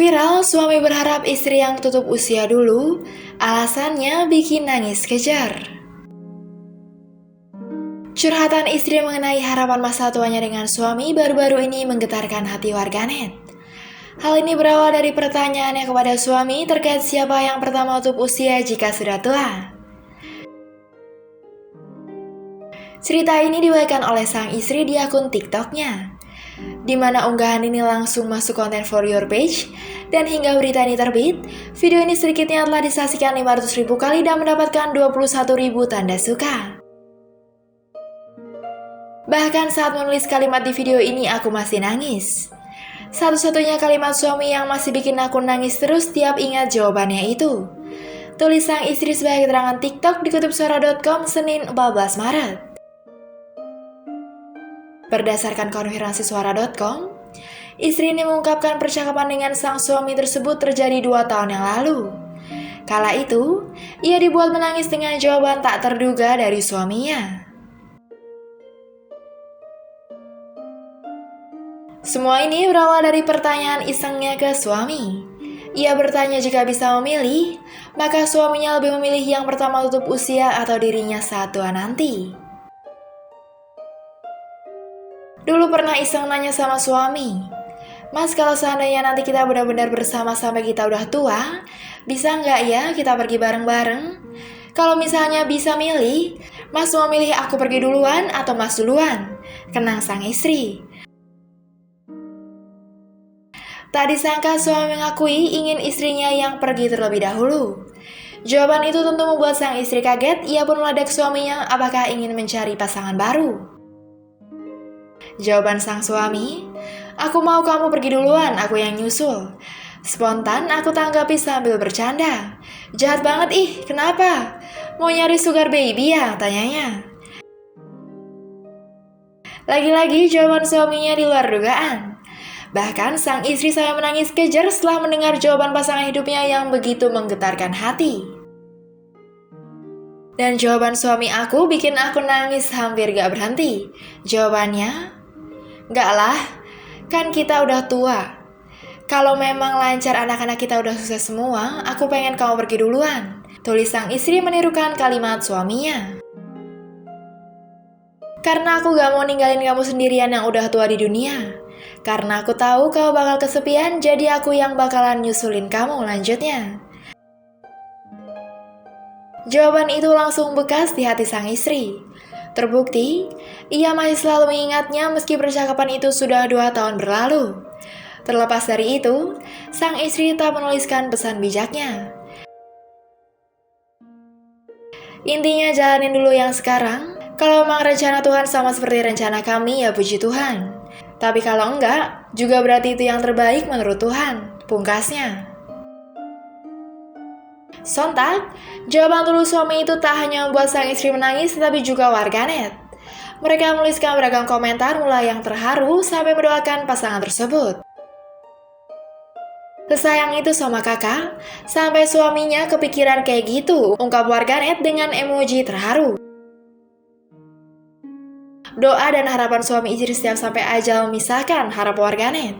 Viral, suami berharap istri yang tutup usia dulu, alasannya bikin nangis kejar. Curhatan istri mengenai harapan masa tuanya dengan suami baru-baru ini menggetarkan hati warganet. Hal ini berawal dari pertanyaannya kepada suami terkait siapa yang pertama tutup usia jika sudah tua. Cerita ini dibagikan oleh sang istri di akun TikToknya, di mana unggahan ini langsung masuk konten For Your Page, dan hingga berita ini terbit, video ini sedikitnya telah disaksikan 500.000 kali dan mendapatkan 21.000 tanda suka. Bahkan saat menulis kalimat di video ini aku masih nangis. Satu-satunya kalimat suami yang masih bikin aku nangis terus tiap ingat jawabannya itu. Tulis sang istri sebagai keterangan TikTok dikutip suara.com Senin 14 Maret. Berdasarkan konfirmasi suara.com, istri ini mengungkapkan percakapan dengan sang suami tersebut terjadi 2 tahun yang lalu. Kala itu, ia dibuat menangis dengan jawaban tak terduga dari suaminya. Semua ini berawal dari pertanyaan isengnya ke suami. Ia bertanya jika bisa memilih, maka suaminya lebih memilih yang pertama tutup usia atau dirinya saat tua nanti. Dulu pernah iseng nanya sama suami, "Mas, kalau seandainya nanti kita benar-benar bersama sampai kita udah tua, bisa nggak ya kita pergi bareng-bareng? Kalau misalnya bisa milih, Mas mau milih aku pergi duluan atau Mas duluan?" Kenang sang istri. Tak disangka suami mengakui ingin istrinya yang pergi terlebih dahulu. Jawaban itu tentu membuat sang istri kaget, ia pun meledak suaminya apakah ingin mencari pasangan baru. Jawaban sang suami, "Aku mau kamu pergi duluan, aku yang nyusul." Spontan aku tanggapi sambil bercanda. "Jahat banget ih, kenapa? Mau nyari sugar baby ya?" tanyanya. Lagi-lagi jawaban suaminya di luar dugaan. Bahkan sang istri saya menangis kejar setelah mendengar jawaban pasangan hidupnya yang begitu menggetarkan hati. Dan jawaban suami aku bikin aku nangis hampir gak berhenti. Jawabannya, "Gak lah, kan kita udah tua. Kalau memang lancar anak-anak kita udah sukses semua, aku pengen kamu pergi duluan." Tulis sang istri menirukan kalimat suaminya. "Karena aku gak mau ninggalin kamu sendirian yang udah tua di dunia. Karena aku tahu kamu bakal kesepian, jadi aku yang bakalan nyusulin kamu," lanjutnya. Jawaban itu langsung bekas di hati sang istri. Terbukti, ia masih selalu mengingatnya meski percakapan itu sudah 2 tahun berlalu. Terlepas dari itu, sang istri tak menuliskan pesan bijaknya. Intinya jalanin dulu yang sekarang. Kalau memang rencana Tuhan sama seperti rencana kami, ya puji Tuhan. Tapi kalau enggak, juga berarti itu yang terbaik menurut Tuhan, pungkasnya. Sontak, jawaban tulus suami itu tak hanya membuat sang istri menangis, tetapi juga warganet. Mereka menuliskan beragam komentar mulai yang terharu sampai mendoakan pasangan tersebut. "Sesayang itu sama kakak, sampai suaminya kepikiran kayak gitu," ungkap warganet dengan emoji terharu. Doa dan harapan suami istri setiap sampai ajal memisahkan, harap warganet.